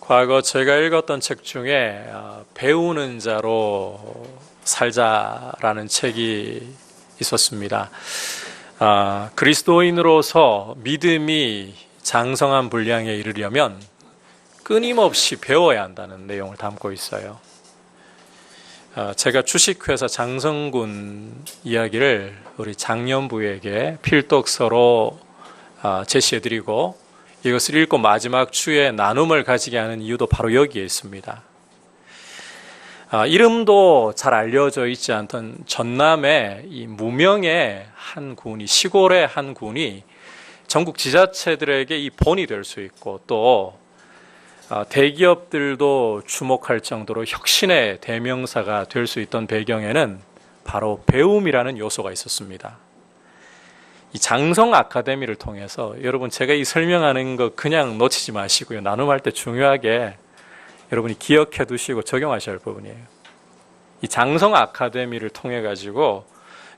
과거 제가 읽었던 책 중에 배우는 자로 살자라는 책이 있었습니다. 그리스도인으로서 믿음이 장성한 분량에 이르려면 끊임없이 배워야 한다는 내용을 담고 있어요. 제가 주식회사 장성군 이야기를 우리 장년부에게 필독서로 제시해드리고 이것을 읽고 마지막 주에 나눔을 가지게 하는 이유도 바로 여기에 있습니다. 이름도 잘 알려져 있지 않던 전남의 이 무명의 한 군이, 시골의 한 군이 전국 지자체들에게 이 본이 될 수 있고 또 대기업들도 주목할 정도로 혁신의 대명사가 될 수 있던 배경에는 바로 배움이라는 요소가 있었습니다. 이 장성 아카데미를 통해서 여러분, 제가 이 설명하는 거 그냥 놓치지 마시고요. 나눔할 때 중요하게 여러분이 기억해 두시고 적용하셔야 할 부분이에요. 이 장성 아카데미를 통해 가지고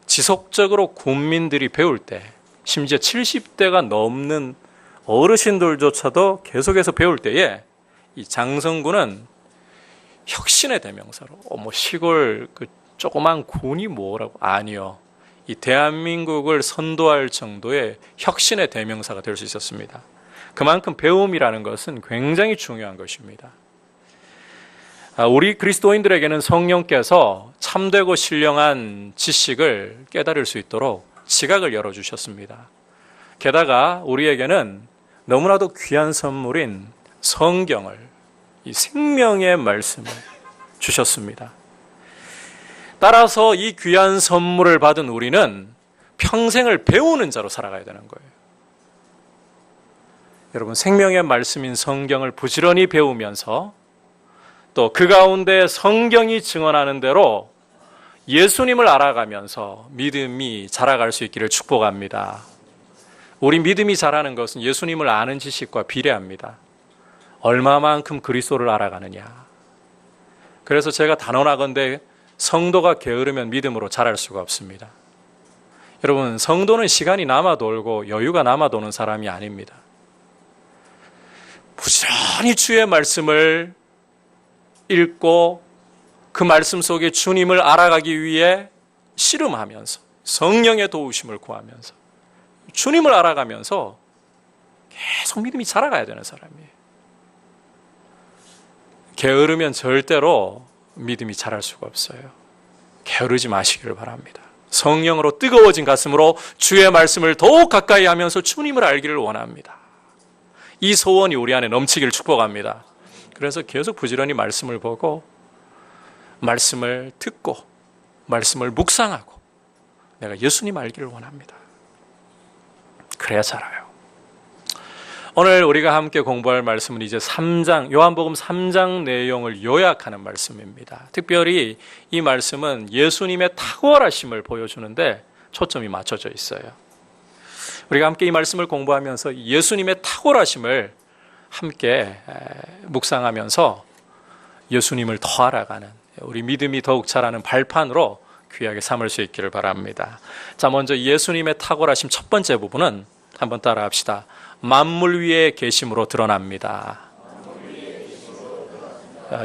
지속적으로 국민들이 배울 때, 심지어 70대가 넘는 어르신들조차도 계속해서 배울 때에 이 장성군은 혁신의 대명사로 시골 그 조그만 군이 뭐라고, 아니요, 이 대한민국을 선도할 정도의 혁신의 대명사가 될 수 있었습니다. 그만큼 배움이라는 것은 굉장히 중요한 것입니다. 우리 그리스도인들에게는 성령께서 참되고 신령한 지식을 깨달을 수 있도록 지각을 열어주셨습니다. 게다가 우리에게는 너무나도 귀한 선물인 성경을, 이 생명의 말씀을 주셨습니다. 따라서 이 귀한 선물을 받은 우리는 평생을 배우는 자로 살아가야 되는 거예요. 여러분, 생명의 말씀인 성경을 부지런히 배우면서 또 그 가운데 성경이 증언하는 대로 예수님을 알아가면서 믿음이 자라갈 수 있기를 축복합니다. 우리 믿음이 자라는 것은 예수님을 아는 지식과 비례합니다. 얼마만큼 그리스도를 알아가느냐. 그래서 제가 단언하건대 성도가 게으르면 믿음으로 자랄 수가 없습니다. 여러분, 성도는 시간이 남아 돌고 여유가 남아 도는 사람이 아닙니다. 부지런히 주의 말씀을 읽고 그 말씀 속에 주님을 알아가기 위해 씨름하면서 성령의 도우심을 구하면서 주님을 알아가면서 계속 믿음이 자라가야 되는 사람이에요. 게으르면 절대로 믿음이 자랄 수가 없어요. 게으르지 마시기를 바랍니다. 성령으로 뜨거워진 가슴으로 주의 말씀을 더욱 가까이 하면서 주님을 알기를 원합니다. 이 소원이 우리 안에 넘치기를 축복합니다. 그래서 계속 부지런히 말씀을 보고 말씀을 듣고 말씀을 묵상하고 내가 예수님 알기를 원합니다. 그래야 자라요. 오늘 우리가 함께 공부할 말씀은 이제 3장, 요한복음 3장 내용을 요약하는 말씀입니다. 특별히 이 말씀은 예수님의 탁월하심을 보여주는데 초점이 맞춰져 있어요. 우리가 함께 이 말씀을 공부하면서 예수님의 탁월하심을 함께 묵상하면서 예수님을 더 알아가는, 우리 믿음이 더욱 자라는 발판으로 귀하게 삼을 수 있기를 바랍니다. 자, 먼저 예수님의 탁월하심 첫 번째 부분은 한번 따라 합시다. 만물 위에 계심으로 드러납니다.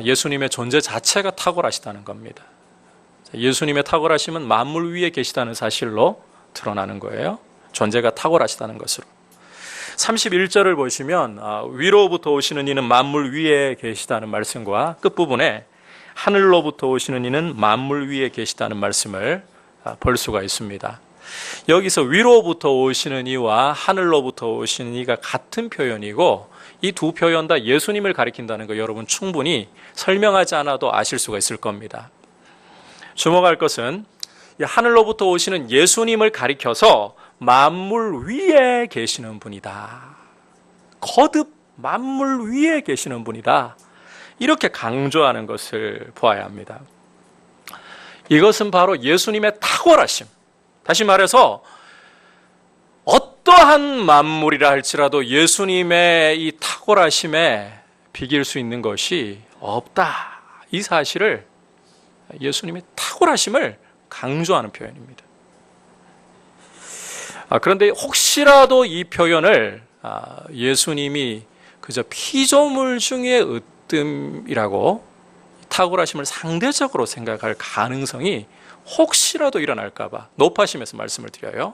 예수님의 존재 자체가 탁월하시다는 겁니다. 예수님의 탁월하심은 만물 위에 계시다는 사실로 드러나는 거예요. 존재가 탁월하시다는 것으로. 31절을 보시면 위로부터 오시는 이는 만물 위에 계시다는 말씀과 끝부분에 하늘로부터 오시는 이는 만물 위에 계시다는 말씀을 볼 수가 있습니다. 여기서 위로부터 오시는 이와 하늘로부터 오시는 이가 같은 표현이고 이 두 표현 다 예수님을 가리킨다는 거 여러분 충분히 설명하지 않아도 아실 수가 있을 겁니다. 주목할 것은 하늘로부터 오시는 예수님을 가리켜서 만물 위에 계시는 분이다. 거듭 만물 위에 계시는 분이다. 이렇게 강조하는 것을 보아야 합니다. 이것은 바로 예수님의 탁월하심. 다시 말해서 어떠한 만물이라 할지라도 예수님의 이 탁월하심에 비길 수 있는 것이 없다. 이 사실을, 예수님의 탁월하심을 강조하는 표현입니다. 그런데 혹시라도 이 표현을 예수님이 그저 피조물 중에 으뜸이라고 탁월하심을 상대적으로 생각할 가능성이 혹시라도 일어날까 봐 높아심에서 말씀을 드려요.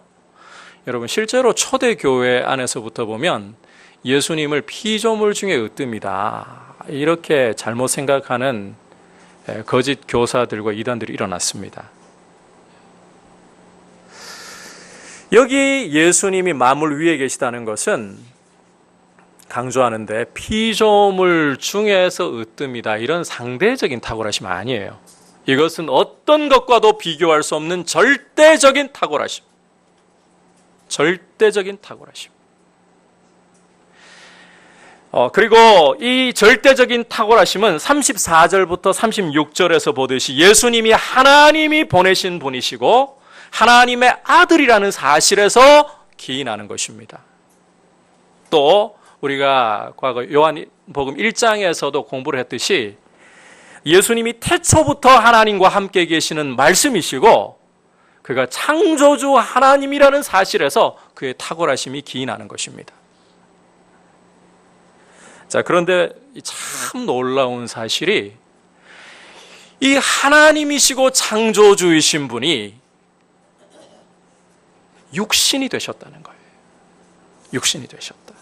여러분, 실제로 초대교회 안에서부터 보면 예수님을 피조물 중에 으뜸이다, 이렇게 잘못 생각하는 거짓 교사들과 이단들이 일어났습니다. 여기 예수님이 만물 위에 계시다는 것은 강조하는데 피조물 중에서 으뜸이다, 이런 상대적인 탁월하심 아니에요. 이것은 어떤 것과도 비교할 수 없는 절대적인 탁월하심. 절대적인 탁월하심. 그리고 이 절대적인 탁월하심은 34절부터 36절에서 보듯이 예수님이 하나님이 보내신 분이시고 하나님의 아들이라는 사실에서 기인하는 것입니다. 또 우리가 과거 요한복음 1장에서도 공부를 했듯이 예수님이 태초부터 하나님과 함께 계시는 말씀이시고 그가 창조주 하나님이라는 사실에서 그의 탁월하심이 기인하는 것입니다. 자, 그런데 참 놀라운 사실이 이 하나님이시고 창조주이신 분이 육신이 되셨다는 거예요. 육신이 되셨다.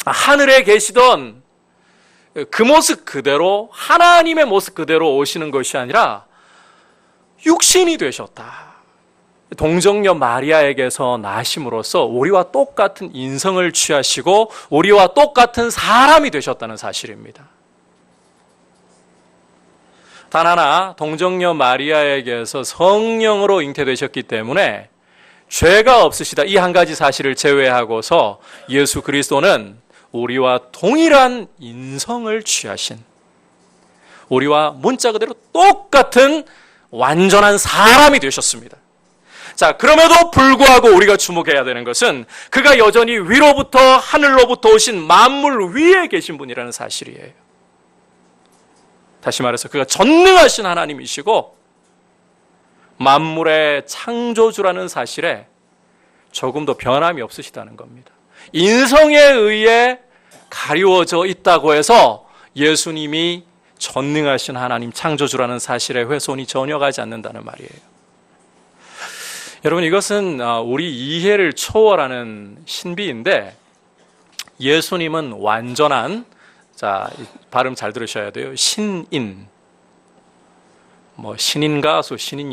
하늘에 계시던 그 모습 그대로, 하나님의 모습 그대로 오시는 것이 아니라 육신이 되셨다. 동정녀 마리아에게서 나심으로써 우리와 똑같은 인성을 취하시고 우리와 똑같은 사람이 되셨다는 사실입니다. 단 하나, 동정녀 마리아에게서 성령으로 잉태되셨기 때문에 죄가 없으시다, 이 한 가지 사실을 제외하고서 예수 그리스도는 우리와 동일한 인성을 취하신, 우리와 문자 그대로 똑같은 완전한 사람이 되셨습니다. 자, 그럼에도 불구하고 우리가 주목해야 되는 것은 그가 여전히 위로부터, 하늘로부터 오신 만물 위에 계신 분이라는 사실이에요. 다시 말해서 그가 전능하신 하나님이시고 만물의 창조주라는 사실에 조금도 변함이 없으시다는 겁니다. 인성에 의해 가리워져 있다고 해서 예수님이 전능하신 하나님 창조주라는 사실에 훼손이 전혀 가지 않는다는 말이에요. 여러분, 이것은 우리 이해를 초월하는 신비인데 예수님은 완전한, 자, 발음 잘 들으셔야 돼요. 신인, 신인 가수, 신인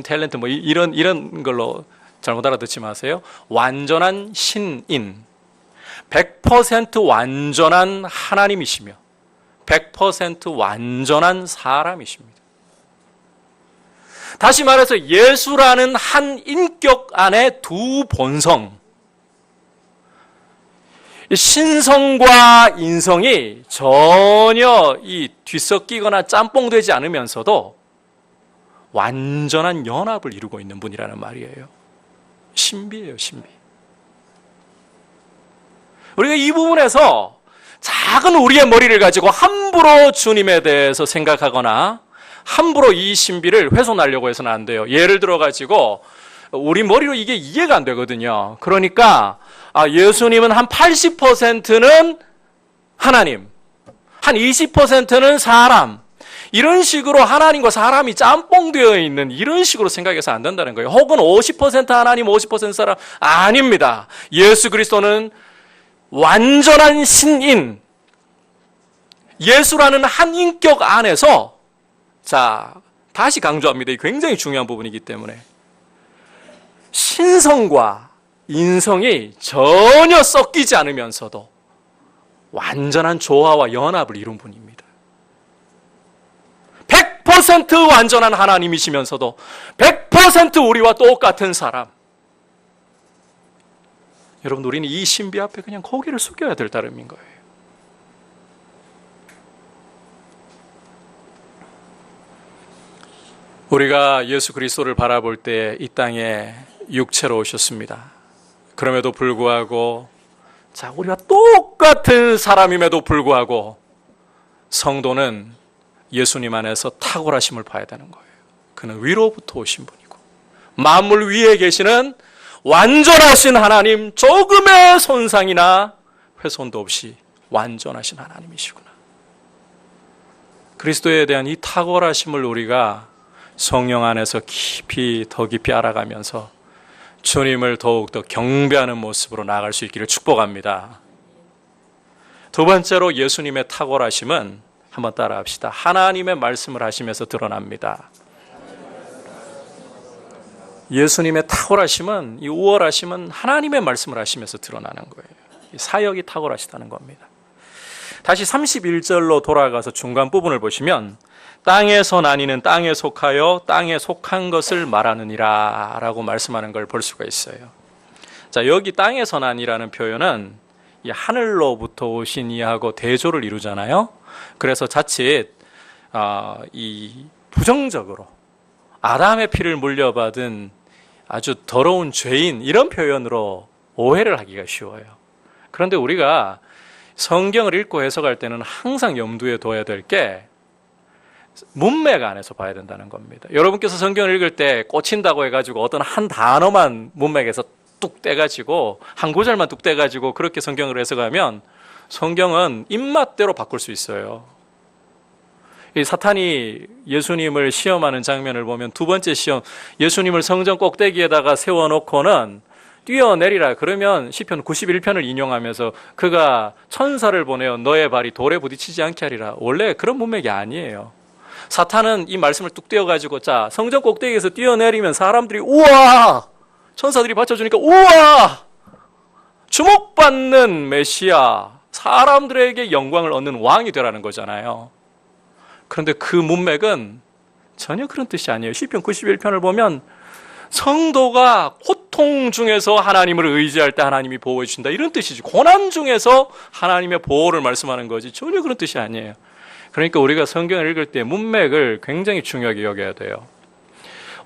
탤런트, 이런 걸로 잘못 알아듣지 마세요. 완전한 신인, 100% 완전한 하나님이시며 100% 완전한 사람이십니다. 다시 말해서 예수라는 한 인격 안에 두 본성, 신성과 인성이 전혀 뒤섞이거나 짬뽕되지 않으면서도 완전한 연합을 이루고 있는 분이라는 말이에요. 신비예요, 신비. 우리가 이 부분에서 작은 우리의 머리를 가지고 함부로 주님에 대해서 생각하거나 함부로 이 신비를 훼손하려고 해서는 안 돼요. 예를 들어가지고 우리 머리로 이게 이해가 안 되거든요. 그러니까 예수님은 한 80%는 하나님, 한 20%는 사람, 이런 식으로 하나님과 사람이 짬뽕되어 있는 이런 식으로 생각해서 안 된다는 거예요. 혹은 50% 하나님, 50% 사람, 아닙니다. 예수 그리스도는 완전한 신인, 예수라는 한 인격 안에서, 자, 다시 강조합니다. 이 굉장히 중요한 부분이기 때문에 신성과 인성이 전혀 섞이지 않으면서도 완전한 조화와 연합을 이룬 분입니다. 100% 완전한 하나님이시면서도 100% 우리와 똑같은 사람. 여러분, 우리는 이 신비 앞에 그냥 고개를 숙여야 될 따름인 거예요. 우리가 예수 그리스도를 바라볼 때 이 땅에 육체로 오셨습니다. 그럼에도 불구하고, 자, 우리와 똑같은 사람임에도 불구하고 성도는 예수님 안에서 탁월하심을 봐야 되는 거예요. 그는 위로부터 오신 분이고 만물 위에 계시는 완전하신 하나님, 조금의 손상이나 훼손도 없이 완전하신 하나님이시구나. 그리스도에 대한 이 탁월하심을 우리가 성령 안에서 더 깊이 알아가면서 주님을 더욱더 경배하는 모습으로 나아갈 수 있기를 축복합니다. 두 번째로 예수님의 탁월하심은 한번 따라합시다. 하나님의 말씀을 하시면서 드러납니다. 예수님의 탁월하심은, 이 우월하심은 하나님의 말씀을 하시면서 드러나는 거예요. 이 사역이 탁월하시다는 겁니다. 다시 31절로 돌아가서 중간 부분을 보시면 땅에서 나니는 땅에 속하여 땅에 속한 것을 말하느니라 라고 말씀하는 걸 볼 수가 있어요. 자, 여기 땅에서 나니라는 표현은 이 하늘로부터 오신 이하고 대조를 이루잖아요. 그래서 자칫 이 부정적으로 아담의 피를 물려받은 아주 더러운 죄인, 이런 표현으로 오해를 하기가 쉬워요. 그런데 우리가 성경을 읽고 해석할 때는 항상 염두에 둬야 될 게 문맥 안에서 봐야 된다는 겁니다. 여러분께서 성경을 읽을 때 꽂힌다고 해가지고 어떤 한 단어만 문맥에서 뚝 떼가지고 한 구절만 뚝 떼가지고 그렇게 성경을 해석하면 성경은 입맛대로 바꿀 수 있어요. 이 사탄이 예수님을 시험하는 장면을 보면 두 번째 시험, 예수님을 성전 꼭대기에다가 세워놓고는 뛰어내리라 그러면 시편 91편을 인용하면서 그가 천사를 보내어 너의 발이 돌에 부딪히지 않게 하리라. 원래 그런 문맥이 아니에요. 사탄은 이 말씀을 뚝 떼어가지고 자, 성전 꼭대기에서 뛰어내리면 사람들이 우와, 천사들이 받쳐주니까 우와, 주목받는 메시아, 사람들에게 영광을 얻는 왕이 되라는 거잖아요. 그런데 그 문맥은 전혀 그런 뜻이 아니에요. 시편 91편을 보면 성도가 고통 중에서 하나님을 의지할 때 하나님이 보호해 주신다, 이런 뜻이지, 고난 중에서 하나님의 보호를 말씀하는 거지 전혀 그런 뜻이 아니에요. 그러니까 우리가 성경을 읽을 때 문맥을 굉장히 중요하게 여겨야 돼요.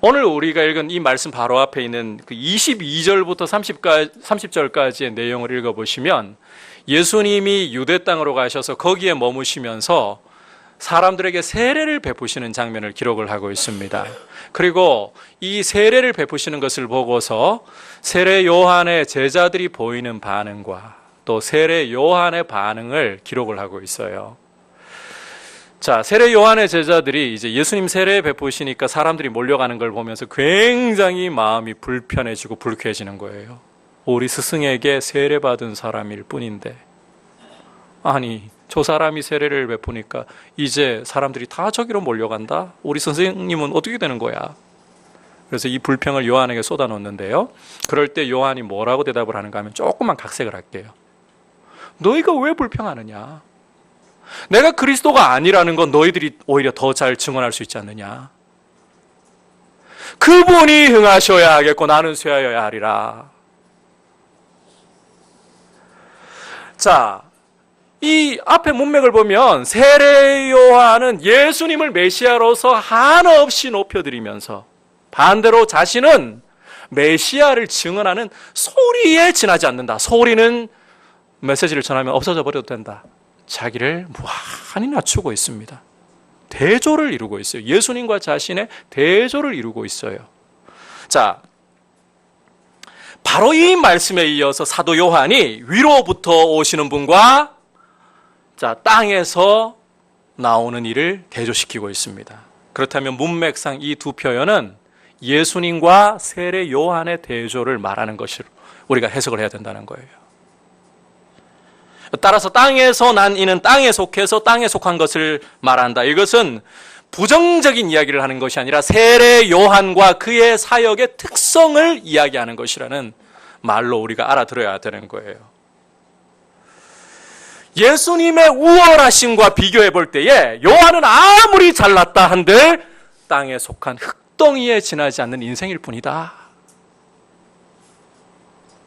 오늘 우리가 읽은 이 말씀 바로 앞에 있는 그 22절부터 30절까지의 내용을 읽어보시면 예수님이 유대 땅으로 가셔서 거기에 머무시면서 사람들에게 세례를 베푸시는 장면을 기록을 하고 있습니다. 그리고 이 세례를 베푸시는 것을 보고서 세례 요한의 제자들이 보이는 반응과 또 세례 요한의 반응을 기록을 하고 있어요. 자, 세례 요한의 제자들이 이제 예수님 세례 베푸시니까 사람들이 몰려가는 걸 보면서 굉장히 마음이 불편해지고 불쾌해지는 거예요. 우리 스승에게 세례받은 사람일 뿐인데, 아니 저 사람이 세례를 베푸니까 이제 사람들이 다 저기로 몰려간다? 우리 선생님은 어떻게 되는 거야? 그래서 이 불평을 요한에게 쏟아놓는데요, 그럴 때 요한이 뭐라고 대답을 하는가 하면 조금만 각색을 할게요. 너희가 왜 불평하느냐? 내가 그리스도가 아니라는 건 너희들이 오히려 더 잘 증언할 수 있지 않느냐? 그분이 흥하셔야 하겠고 나는 쇠하여야 하리라. 자, 이 앞에 문맥을 보면 세례 요한은 예수님을 메시아로서 한없이 높여드리면서 반대로 자신은 메시아를 증언하는 소리에 지나지 않는다. 소리는 메시지를 전하면 없어져 버려도 된다. 자기를 무한히 낮추고 있습니다. 대조를 이루고 있어요. 예수님과 자신의 대조를 이루고 있어요. 자, 바로 이 말씀에 이어서 사도 요한이 위로부터 오시는 분과 자, 땅에서 나오는 일을 대조시키고 있습니다. 그렇다면 문맥상 이 두 표현은 예수님과 세례 요한의 대조를 말하는 것으로 우리가 해석을 해야 된다는 거예요. 따라서 땅에서 난 이는 땅에 속해서 땅에 속한 것을 말한다. 이것은 부정적인 이야기를 하는 것이 아니라 세례 요한과 그의 사역의 특성을 이야기하는 것이라는 말로 우리가 알아들어야 되는 거예요. 예수님의 우월하심과 비교해 볼 때에 요한은 아무리 잘났다 한들 땅에 속한 흙덩이에 지나지 않는 인생일 뿐이다.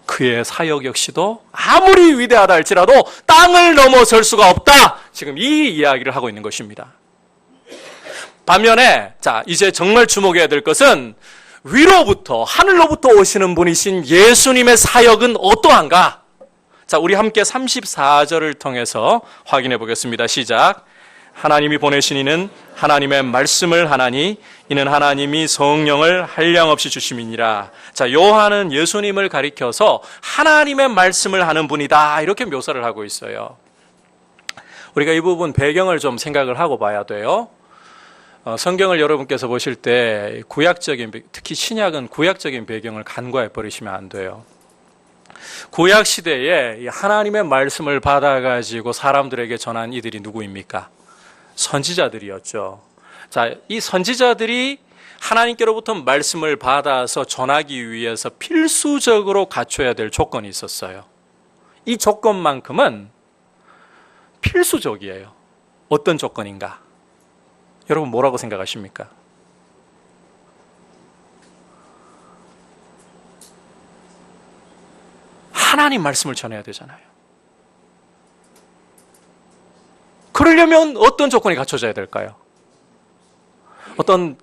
그의 사역 역시도 아무리 위대하다 할지라도 땅을 넘어설 수가 없다. 지금 이 이야기를 하고 있는 것입니다. 반면에 자, 이제 정말 주목해야 될 것은 위로부터 하늘로부터 오시는 분이신 예수님의 사역은 어떠한가? 자, 우리 함께 34절을 통해서 확인해 보겠습니다. 시작. 하나님이 보내신 이는 하나님의 말씀을 하나니 이는 하나님이 성령을 한량없이 주심이니라. 자, 요한은 예수님을 가리켜서 하나님의 말씀을 하는 분이다, 이렇게 묘사를 하고 있어요. 우리가 이 부분 배경을 좀 생각을 하고 봐야 돼요. 성경을 여러분께서 보실 때 구약적인, 특히 신약은 구약적인 배경을 간과해 버리시면 안 돼요. 구약 시대에 하나님의 말씀을 받아가지고 사람들에게 전한 이들이 누구입니까? 선지자들이었죠. 자, 이 선지자들이 하나님께로부터 말씀을 받아서 전하기 위해서 필수적으로 갖춰야 될 조건이 있었어요. 이 조건만큼은 필수적이에요. 어떤 조건인가? 여러분 뭐라고 생각하십니까? 하나님 말씀을 전해야 되잖아요. 그러려면 어떤 조건이 갖춰져야 될까요? 어떤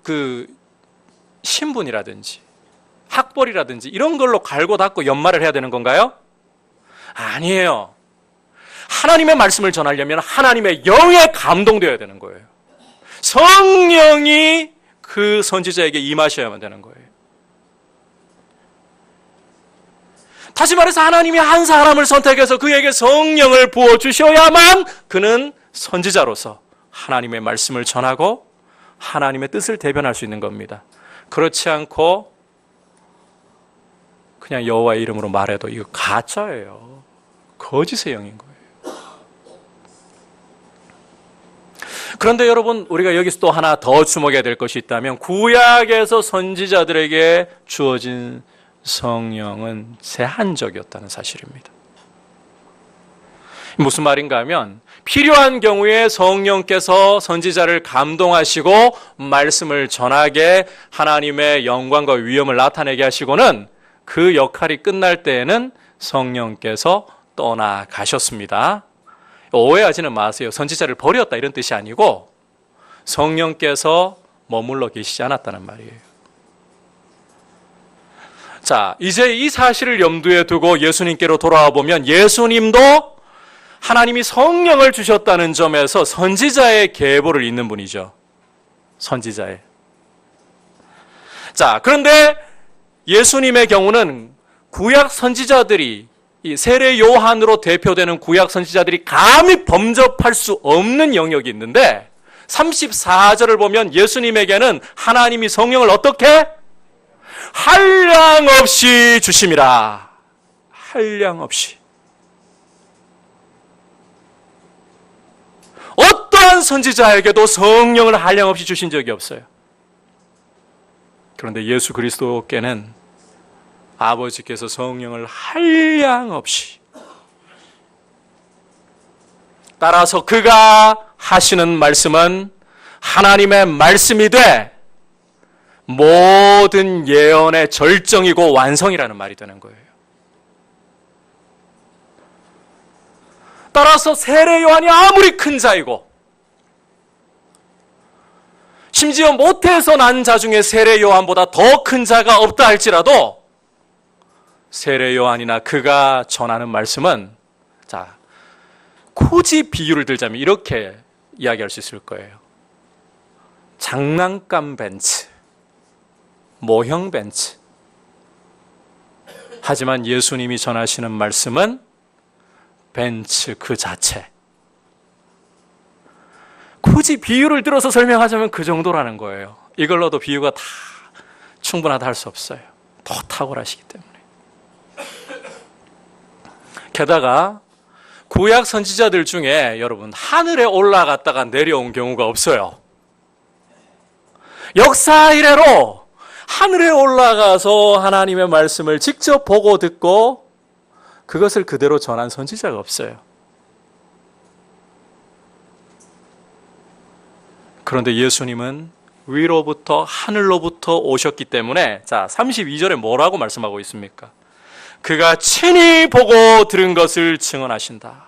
신분이라든지 학벌이라든지 이런 걸로 갈고 닦고 연말을 해야 되는 건가요? 아니에요. 하나님의 말씀을 전하려면 하나님의 영에 감동되어야 되는 거예요. 성령이 그 선지자에게 임하셔야만 되는 거예요. 다시 말해서 하나님이 한 사람을 선택해서 그에게 성령을 부어주셔야만 그는 선지자로서 하나님의 말씀을 전하고 하나님의 뜻을 대변할 수 있는 겁니다. 그렇지 않고 그냥 여호와의 이름으로 말해도 이거 가짜예요. 거짓의 영인 거예요. 그런데 여러분, 우리가 여기서 또 하나 더 주목해야 될 것이 있다면 구약에서 선지자들에게 주어진 성령은 제한적이었다는 사실입니다. 무슨 말인가 하면 필요한 경우에 성령께서 선지자를 감동하시고 말씀을 전하게 하나님의 영광과 위엄을 나타내게 하시고는 그 역할이 끝날 때에는 성령께서 떠나가셨습니다. 오해하지는 마세요. 선지자를 버렸다 이런 뜻이 아니고 성령께서 머물러 계시지 않았다는 말이에요. 자, 이제 이 사실을 염두에 두고 예수님께로 돌아와 보면 예수님도 하나님이 성령을 주셨다는 점에서 선지자의 계보를 잇는 분이죠. 선지자의. 자, 그런데 예수님의 경우는 구약 선지자들이 이 세례 요한으로 대표되는 구약 선지자들이 감히 범접할 수 없는 영역이 있는데 34절을 보면 예수님에게는 하나님이 성령을 어떻게? 한량없이 주심이라. 한량없이. 어떠한 선지자에게도 성령을 한량없이 주신 적이 없어요. 그런데 예수 그리스도께는 아버지께서 성령을 한량없이, 따라서 그가 하시는 말씀은 하나님의 말씀이 돼 모든 예언의 절정이고 완성이라는 말이 되는 거예요. 따라서 세례 요한이 아무리 큰 자이고 심지어 모태에서 난 자 중에 세례 요한보다 더 큰 자가 없다 할지라도 세례 요한이나 그가 전하는 말씀은, 자, 굳이 비유를 들자면 이렇게 이야기할 수 있을 거예요. 장난감 벤츠, 모형 벤츠. 하지만 예수님이 전하시는 말씀은 벤츠 그 자체. 굳이 비유를 들어서 설명하자면 그 정도라는 거예요. 이걸로도 비유가 다 충분하다 할 수 없어요. 더 탁월하시기 때문에. 게다가 구약 선지자들 중에 여러분 하늘에 올라갔다가 내려온 경우가 없어요. 역사 이래로 하늘에 올라가서 하나님의 말씀을 직접 보고 듣고 그것을 그대로 전한 선지자가 없어요. 그런데 예수님은 위로부터 하늘로부터 오셨기 때문에, 자, 32절에 뭐라고 말씀하고 있습니까? 그가 친히 보고 들은 것을 증언하신다.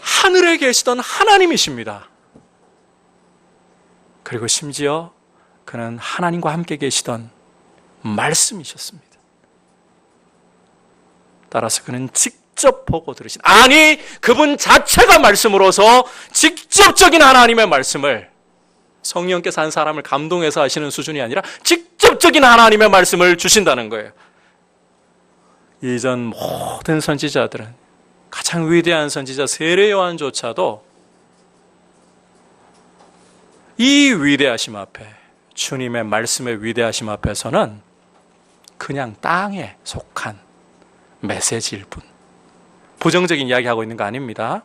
하늘에 계시던 하나님이십니다. 그리고 심지어 그는 하나님과 함께 계시던 말씀이셨습니다. 따라서 그는 직접 보고 들으신, 아니 그분 자체가 말씀으로서 직접적인 하나님의 말씀을, 성령께서 한 사람을 감동해서 하시는 수준이 아니라 직접적인 하나님의 말씀을 주신다는 거예요. 이전 모든 선지자들은 가장 위대한 선지자 세례 요한조차도 이 위대하심 앞에, 주님의 말씀의 위대하심 앞에서는 그냥 땅에 속한 메시지일 뿐, 부정적인 이야기하고 있는 거 아닙니다.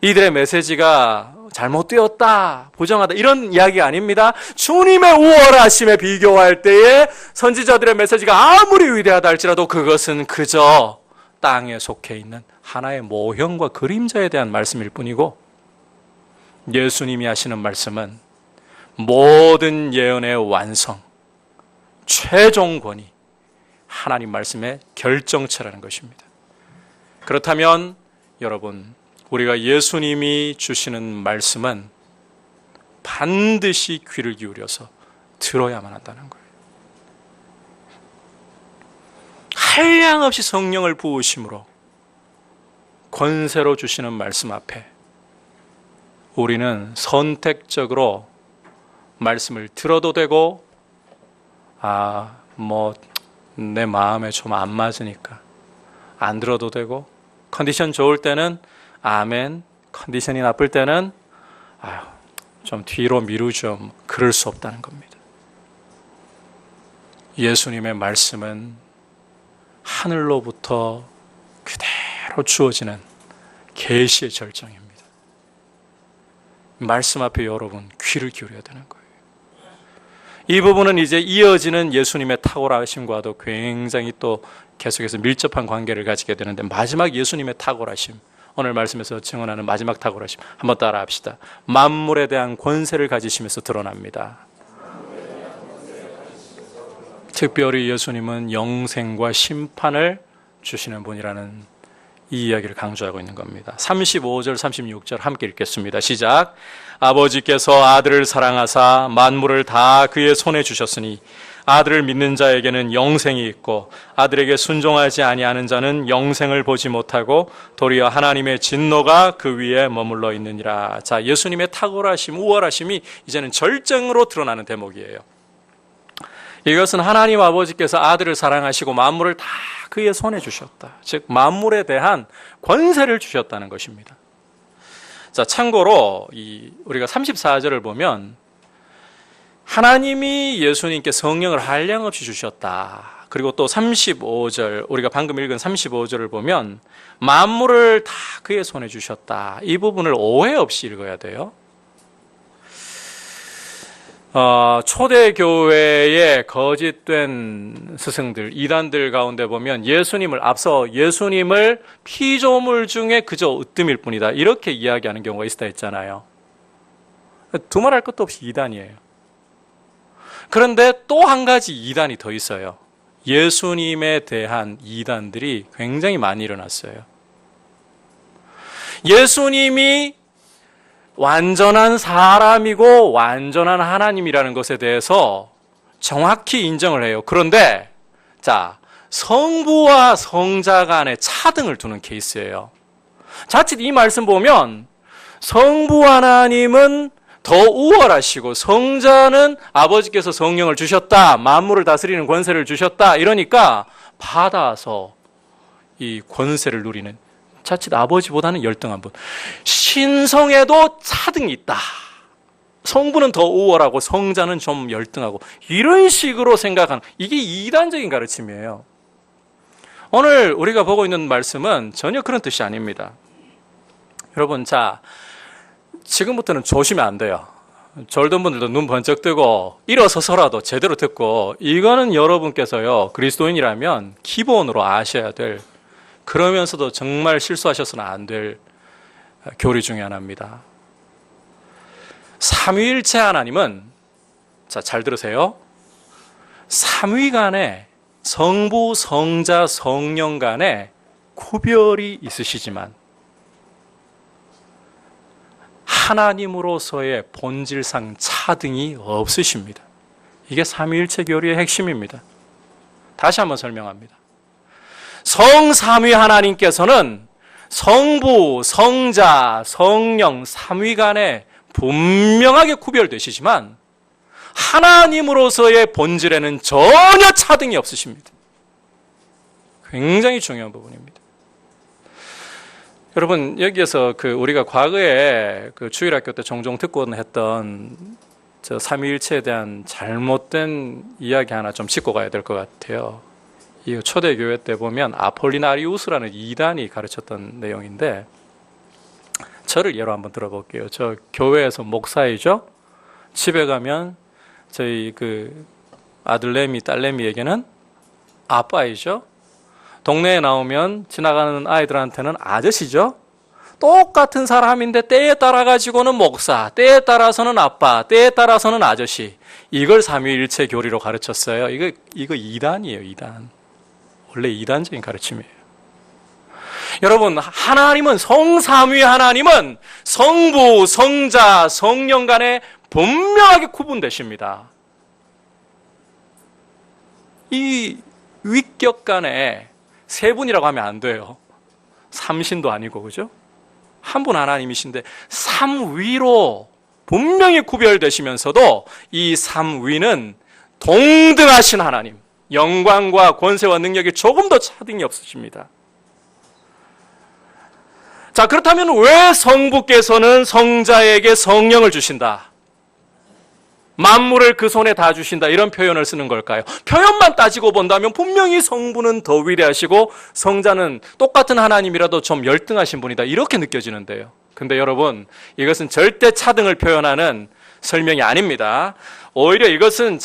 이들의 메시지가 잘못되었다, 부정하다, 이런 이야기가 아닙니다. 주님의 우월하심에 비교할 때에 선지자들의 메시지가 아무리 위대하다 할지라도 그것은 그저 땅에 속해 있는 하나의 모형과 그림자에 대한 말씀일 뿐이고, 예수님이 하시는 말씀은 모든 예언의 완성, 최종 권위, 하나님 말씀의 결정체라는 것입니다. 그렇다면 여러분, 우리가 예수님이 주시는 말씀은 반드시 귀를 기울여서 들어야만 한다는 거예요. 한량없이 성령을 부으심으로 권세로 주시는 말씀 앞에 우리는 선택적으로 말씀을 들어도 되고, 내 마음에 좀 안 맞으니까 안 들어도 되고, 컨디션 좋을 때는 아멘, 컨디션이 나쁠 때는 좀 뒤로 미루죠. 그럴 수 없다는 겁니다. 예수님의 말씀은 하늘로부터 그대로 주어지는 계시의 절정입니다. 말씀 앞에 여러분 귀를 기울여야 되는 거예요. 이 부분은 이제 이어지는 예수님의 탁월하심과도 굉장히 또 계속해서 밀접한 관계를 가지게 되는데, 마지막 예수님의 탁월하심, 오늘 말씀에서 증언하는 마지막 탁월하심 한번 따라 합시다. 만물에 대한 권세를 가지시면서 드러납니다. 특별히 예수님은 영생과 심판을 주시는 분이라는 이 이야기를 강조하고 있는 겁니다. 35절, 36절 함께 읽겠습니다. 시작. 아버지께서 아들을 사랑하사 만물을 다 그의 손에 주셨으니 아들을 믿는 자에게는 영생이 있고 아들에게 순종하지 아니하는 자는 영생을 보지 못하고 도리어 하나님의 진노가 그 위에 머물러 있느니라. 자, 예수님의 탁월하심, 우월하심이 이제는 절정으로 드러나는 대목이에요. 이것은 하나님 아버지께서 아들을 사랑하시고 만물을 다 그의 손에 주셨다. 즉 만물에 대한 권세를 주셨다는 것입니다. 자, 참고로 우리가 34절을 보면 하나님이 예수님께 성령을 한량없이 주셨다. 그리고 또 35절, 우리가 방금 읽은 35절을 보면 만물을 다 그의 손에 주셨다. 이 부분을 오해 없이 읽어야 돼요. 초대교회의 거짓된 스승들, 이단들 가운데 보면 예수님을 피조물 중에 그저 으뜸일 뿐이다, 이렇게 이야기하는 경우가 있다 했잖아요. 두말할 것도 없이 이단이에요. 그런데 또 한 가지 이단이 더 있어요. 예수님에 대한 이단들이 굉장히 많이 일어났어요. 예수님이 완전한 사람이고 완전한 하나님이라는 것에 대해서 정확히 인정을 해요. 그런데 성부와 성자 간의 차등을 두는 케이스예요. 자칫 이 말씀 보면 성부 하나님은 더 우월하시고 성자는 아버지께서 성령을 주셨다, 만물을 다스리는 권세를 주셨다, 이러니까 받아서 이 권세를 누리는, 자칫 아버지보다는 열등한 분, 신성에도 차등이 있다, 성부는 더 우월하고 성자는 좀 열등하고, 이런 식으로 생각하는, 이게 이단적인 가르침이에요. 오늘 우리가 보고 있는 말씀은 전혀 그런 뜻이 아닙니다. 여러분, 지금부터는 조심하면 안 돼요. 졸던 분들도 눈 번쩍 뜨고 일어서서라도 제대로 듣고, 이거는 여러분께서요 그리스도인이라면 기본으로 아셔야 될, 그러면서도 정말 실수하셔서는 안 될 교리 중에 하나입니다. 삼위일체 하나님은, 잘 들으세요, 삼위 간에, 성부, 성자, 성령 간에 구별이 있으시지만 하나님으로서의 본질상 차등이 없으십니다. 이게 삼위일체 교리의 핵심입니다. 다시 한번 설명합니다. 성삼위 하나님께서는 성부, 성자, 성령, 삼위 간에 분명하게 구별되시지만 하나님으로서의 본질에는 전혀 차등이 없으십니다. 굉장히 중요한 부분입니다. 여러분, 여기에서 우리가 과거에 주일학교 때 종종 듣곤 했던 저 삼위일체에 대한 잘못된 이야기 하나 좀 짚고 가야 될 것 같아요. 이 초대교회 때 보면 아폴리나리우스라는 이단이 가르쳤던 내용인데, 저를 예로 한번 들어볼게요. 저 교회에서 목사이죠. 집에 가면 저희 아들내미, 딸내미에게는 아빠이죠. 동네에 나오면 지나가는 아이들한테는 아저씨죠. 똑같은 사람인데 때에 따라 가지고는 목사, 때에 따라서는 아빠, 때에 따라서는 아저씨. 이걸 삼위일체 교리로 가르쳤어요. 이거 이단이에요, 이단. 원래 이단적인 가르침이에요. 여러분, 하나님은, 성삼위 하나님은 성부, 성자, 성령 간에 분명하게 구분되십니다. 이 위격 간에 세 분이라고 하면 안 돼요. 삼신도 아니고, 그죠? 한 분 하나님이신데 삼위로 분명히 구별되시면서도 이 삼위는 동등하신 하나님, 영광과 권세와 능력이 조금도 차등이 없으십니다. 자, 그렇다면 왜 성부께서는 성자에게 성령을 주신다? 만물을 그 손에 다 주신다, 이런 표현을 쓰는 걸까요? 표현만 따지고 본다면 분명히 성부는 더 위대하시고 성자는 똑같은 하나님이라도 좀 열등하신 분이다, 이렇게 느껴지는데요. 근데 여러분, 이것은 절대 차등을 표현하는 설명이 아닙니다. 오히려 이것은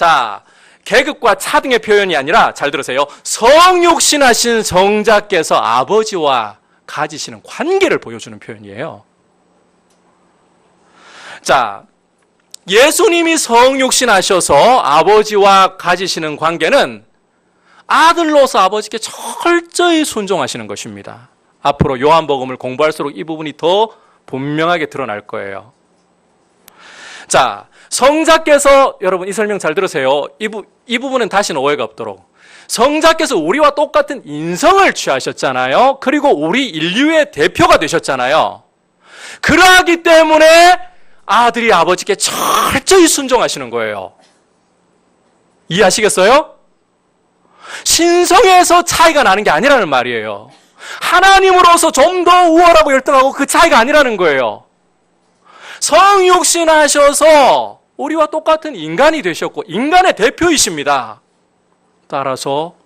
계급과 차등의 표현이 아니라, 잘 들으세요, 성육신하신 성자께서 아버지와 가지시는 관계를 보여주는 표현이에요. 자, 예수님이 성육신하셔서 아버지와 가지시는 관계는 아들로서 아버지께 철저히 순종하시는 것입니다. 앞으로 요한복음을 공부할수록 이 부분이 더 분명하게 드러날 거예요. 자, 성자께서, 여러분 이 설명 잘 들으세요. 이 부분은 다시는 오해가 없도록. 성자께서 우리와 똑같은 인성을 취하셨잖아요. 그리고 우리 인류의 대표가 되셨잖아요. 그러하기 때문에 아들이 아버지께 철저히 순종하시는 거예요. 이해하시겠어요? 신성에서 차이가 나는 게 아니라는 말이에요. 하나님으로서 좀 더 우월하고 열등하고 그 차이가 아니라는 거예요. 성육신하셔서 우리와 똑같은 인간이 되셨고 인간의 대표이십니다. 따라서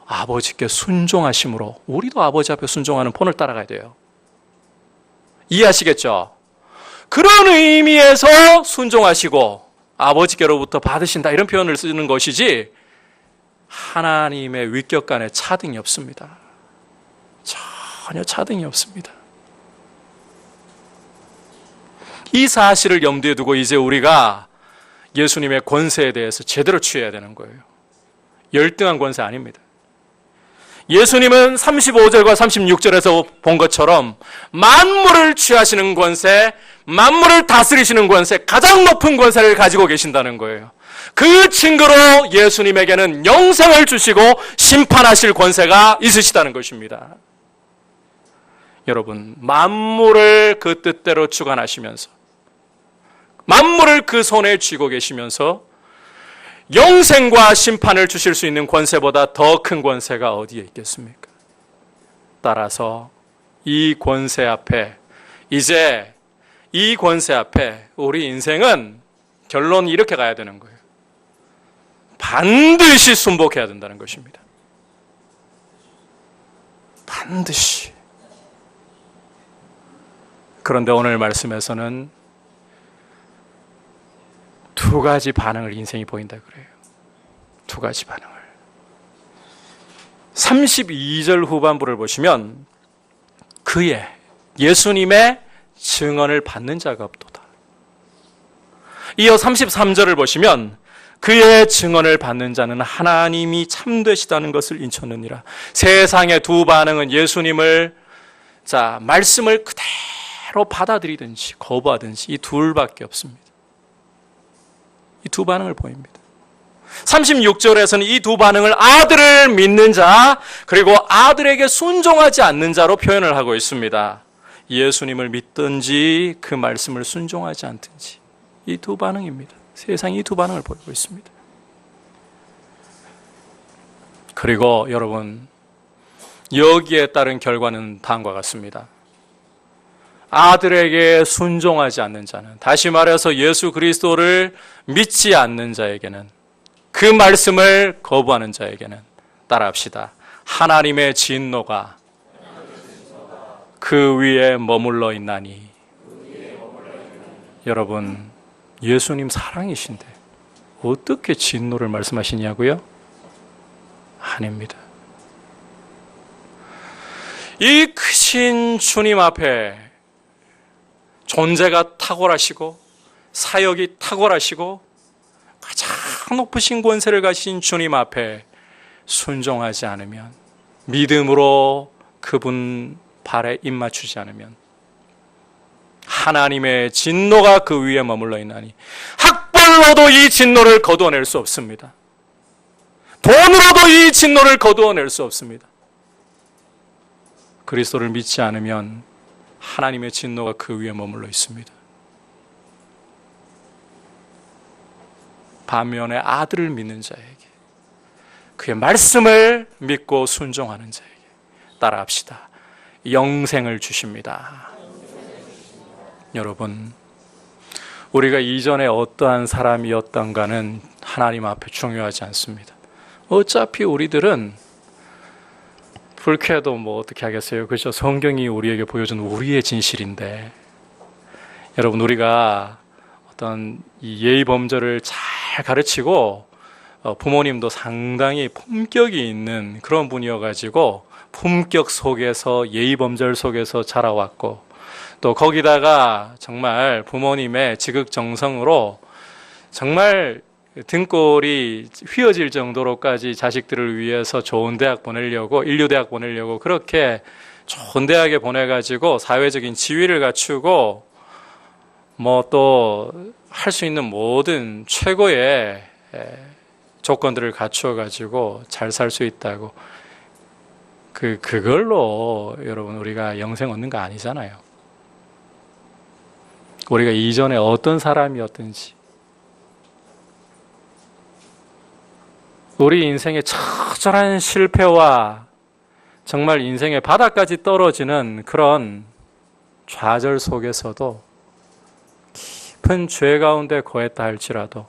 아버지께 순종하심으로 우리도 아버지 앞에 순종하는 본을 따라가야 돼요. 이해하시겠죠? 그런 의미에서 순종하시고 아버지께로부터 받으신다, 이런 표현을 쓰는 것이지 하나님의 위격 간에 차등이 없습니다. 전혀 차등이 없습니다. 이 사실을 염두에 두고 이제 우리가 예수님의 권세에 대해서 제대로 취해야 되는 거예요. 열등한 권세 아닙니다. 예수님은 35절과 36절에서 본 것처럼 만물을 취하시는 권세, 만물을 다스리시는 권세, 가장 높은 권세를 가지고 계신다는 거예요. 그 증거로 예수님에게는 영생을 주시고 심판하실 권세가 있으시다는 것입니다. 여러분, 만물을 그 뜻대로 주관하시면서 만물을 그 손에 쥐고 계시면서 영생과 심판을 주실 수 있는 권세보다 더 큰 권세가 어디에 있겠습니까? 따라서 이 권세 앞에, 이제 이 권세 앞에 우리 인생은 결론이 이렇게 가야 되는 거예요. 반드시 순복해야 된다는 것입니다. 반드시. 그런데 오늘 말씀에서는 두 가지 반응을 인생이 보인다 그래요. 두 가지 반응을. 32절 후반부를 보시면 그의, 예수님의 증언을 받는 자가 없도다. 이어 33절을 보시면 그의 증언을 받는 자는 하나님이 참되시다는 것을 인쳤느니라. 세상의 두 반응은 예수님을, 말씀을 그대로 받아들이든지 거부하든지 이 둘밖에 없습니다. 이 두 반응을 보입니다. 36절에서는 이 두 반응을 아들을 믿는 자, 그리고 아들에게 순종하지 않는 자로 표현을 하고 있습니다. 예수님을 믿든지 그 말씀을 순종하지 않든지, 이 두 반응입니다. 세상이 이 두 반응을 보이고 있습니다. 그리고 여러분, 여기에 따른 결과는 다음과 같습니다. 아들에게 순종하지 않는 자는, 다시 말해서 예수 그리스도를 믿지 않는 자에게는, 그 말씀을 거부하는 자에게는 따라합시다. 하나님의 진노가 그 위에 머물러 있나니. 여러분, 예수님 사랑이신데 어떻게 진노를 말씀하시냐고요? 아닙니다. 이 크신 주님 앞에 존재가 탁월하시고 사역이 탁월하시고 가장 높으신 권세를 가신 주님 앞에 순종하지 않으면, 믿음으로 그분 발에 입 맞추지 않으면 하나님의 진노가 그 위에 머물러 있나니. 학벌로도 이 진노를 거두어낼 수 없습니다. 돈으로도 이 진노를 거두어낼 수 없습니다. 그리스도를 믿지 않으면 하나님의 진노가 그 위에 머물러 있습니다. 반면에 아들을 믿는 자에게, 그의 말씀을 믿고 순종하는 자에게 따라합시다. 영생을 주십니다. 여러분, 우리가 이전에 어떠한 사람이었던가는 하나님 앞에 중요하지 않습니다. 어차피 우리들은 불쾌해도 뭐 어떻게 하겠어요? 그렇죠? 성경이 우리에게 보여준 우리의 진실인데, 여러분, 우리가 어떤 이 예의 범절을 잘 가르치고 부모님도 상당히 품격이 있는 그런 분이어가지고 품격 속에서, 예의 범절 속에서 자라왔고, 또 거기다가 정말 부모님의 지극정성으로 정말 등골이 휘어질 정도로까지 자식들을 위해서 좋은 대학 보내려고, 인류대학 보내려고 그렇게 좋은 대학에 보내가지고 사회적인 지위를 갖추고 뭐 또 할 수 있는 모든 최고의 조건들을 갖추어가지고 잘 살 수 있다고, 그걸로 여러분 우리가 영생 얻는 거 아니잖아요. 우리가 이전에 어떤 사람이었든지, 우리 인생의 처절한 실패와 정말 인생의 바닥까지 떨어지는 그런 좌절 속에서도 깊은 죄 가운데 거했다 할지라도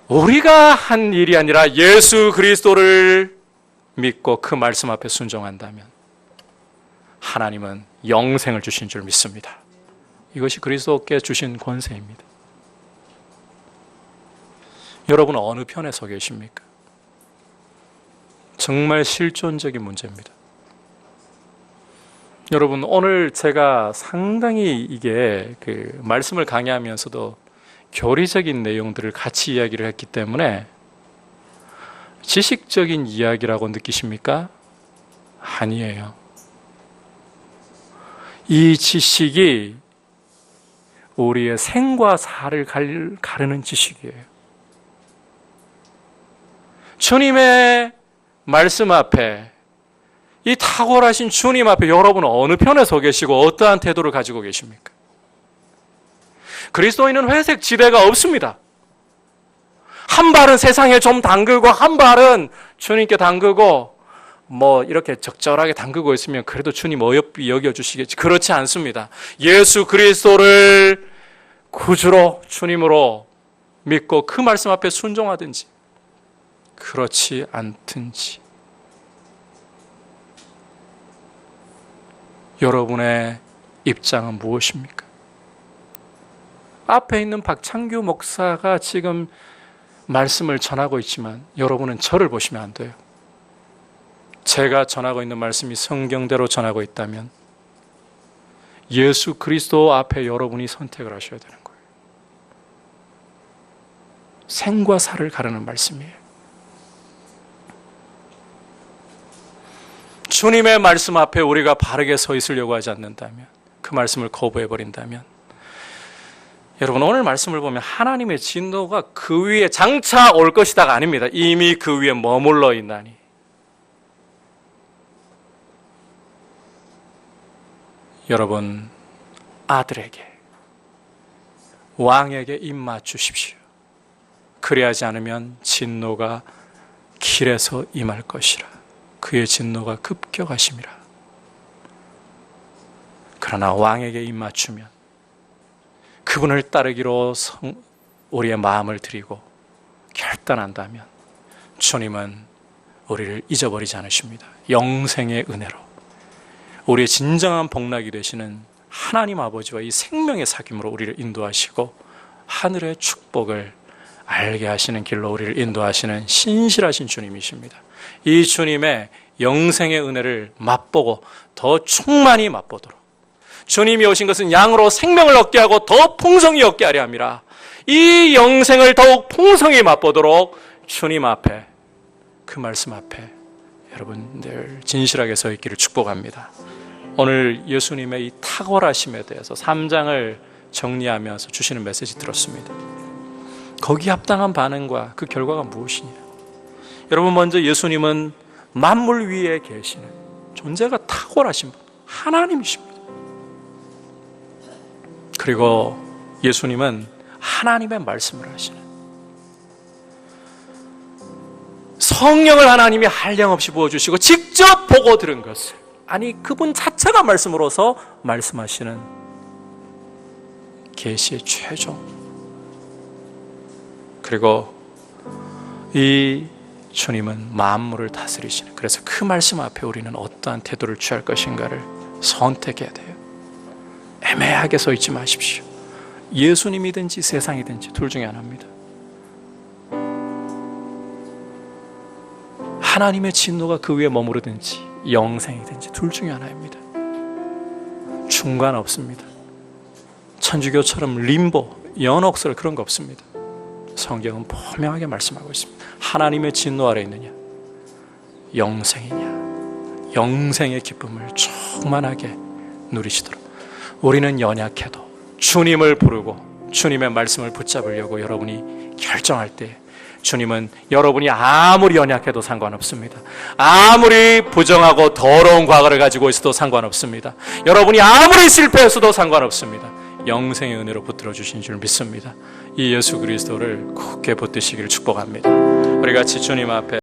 우리가 한 일이 아니라 예수 그리스도를 믿고 그 말씀 앞에 순종한다면 하나님은 영생을 주신 줄 믿습니다. 이것이 그리스도께 주신 권세입니다. 여러분은 어느 편에 서 계십니까? 정말 실존적인 문제입니다. 여러분, 오늘 제가 상당히 이게 말씀을 강의하면서도 교리적인 내용들을 같이 이야기를 했기 때문에 지식적인 이야기라고 느끼십니까? 아니에요. 이 지식이 우리의 생과 사를 가르는 지식이에요. 주님의 말씀 앞에, 이 탁월하신 주님 앞에 여러분은 어느 편에 서 계시고 어떠한 태도를 가지고 계십니까? 그리스도인은 회색 지대가 없습니다. 한 발은 세상에 좀 담그고 한 발은 주님께 담그고 뭐 이렇게 적절하게 담그고 있으면 그래도 주님 어여삐 여겨주시겠지. 그렇지 않습니다. 예수 그리스도를 구주로, 주님으로 믿고 그 말씀 앞에 순종하든지 그렇지 않든지 여러분의 입장은 무엇입니까? 앞에 있는 박창규 목사가 지금 말씀을 전하고 있지만 여러분은 저를 보시면 안 돼요. 제가 전하고 있는 말씀이 성경대로 전하고 있다면 예수 그리스도 앞에 여러분이 선택을 하셔야 되는 거예요. 생과 사를 가르는 말씀이에요. 주님의 말씀 앞에 우리가 바르게 서 있으려고 하지 않는다면, 그 말씀을 거부해버린다면, 여러분 오늘 말씀을 보면 하나님의 진노가 그 위에 장차 올 것이다가 아닙니다. 이미 그 위에 머물러 있나니. 여러분, 아들에게, 왕에게 입 맞추십시오. 그리하지 않으면 진노가 길에서 임할 것이라. 그의 진노가 급격하심이라. 그러나 왕에게 입맞추면 그분을 따르기로 우리의 마음을 드리고 결단한다면 주님은 우리를 잊어버리지 않으십니다. 영생의 은혜로 우리의 진정한 복락이 되시는 하나님 아버지와 이 생명의 사귐으로 우리를 인도하시고 하늘의 축복을 알게 하시는 길로 우리를 인도하시는 신실하신 주님이십니다. 이 주님의 영생의 은혜를 맛보고 더 충만히 맛보도록, 주님이 오신 것은 양으로 생명을 얻게 하고 더 풍성히 얻게 하려 함이라. 이 영생을 더욱 풍성히 맛보도록 주님 앞에, 그 말씀 앞에 여러분들 진실하게 서 있기를 축복합니다. 오늘 예수님의 이 탁월하심에 대해서 3장을 정리하면서 주시는 메시지 들었습니다. 거기에 합당한 반응과 그 결과가 무엇이냐? 여러분, 먼저 예수님은 만물 위에 계시는 존재가 탁월하신 분, 하나님이십니다. 그리고 예수님은 하나님의 말씀을 하시는, 성령을 하나님이 한량없이 부어주시고 직접 보고 들은 것을, 아니 그분 자체가 말씀으로서 말씀하시는 계시의 최종. 그리고 이 주님은 만물을 다스리시는, 그래서 그 말씀 앞에 우리는 어떠한 태도를 취할 것인가를 선택해야 돼요. 애매하게 서 있지 마십시오. 예수님이든지 세상이든지 둘 중에 하나입니다. 하나님의 진노가 그 위에 머무르든지 영생이든지 둘 중에 하나입니다. 중간 없습니다. 천주교처럼 림보, 연옥설 그런 거 없습니다. 성경은 분명하게 말씀하고 있습니다. 하나님의 진노 아래 있느냐, 영생이냐, 영생의 기쁨을 충만하게 누리시도록 우리는 연약해도 주님을 부르고 주님의 말씀을 붙잡으려고 여러분이 결정할 때 주님은 여러분이 아무리 연약해도 상관없습니다. 아무리 부정하고 더러운 과거를 가지고 있어도 상관없습니다. 여러분이 아무리 실패했어도 상관없습니다. 영생의 은혜로 붙들어 주신 줄 믿습니다. 이 예수 그리스도를 굳게 붙드시기를 축복합니다. 우리 같이 주님 앞에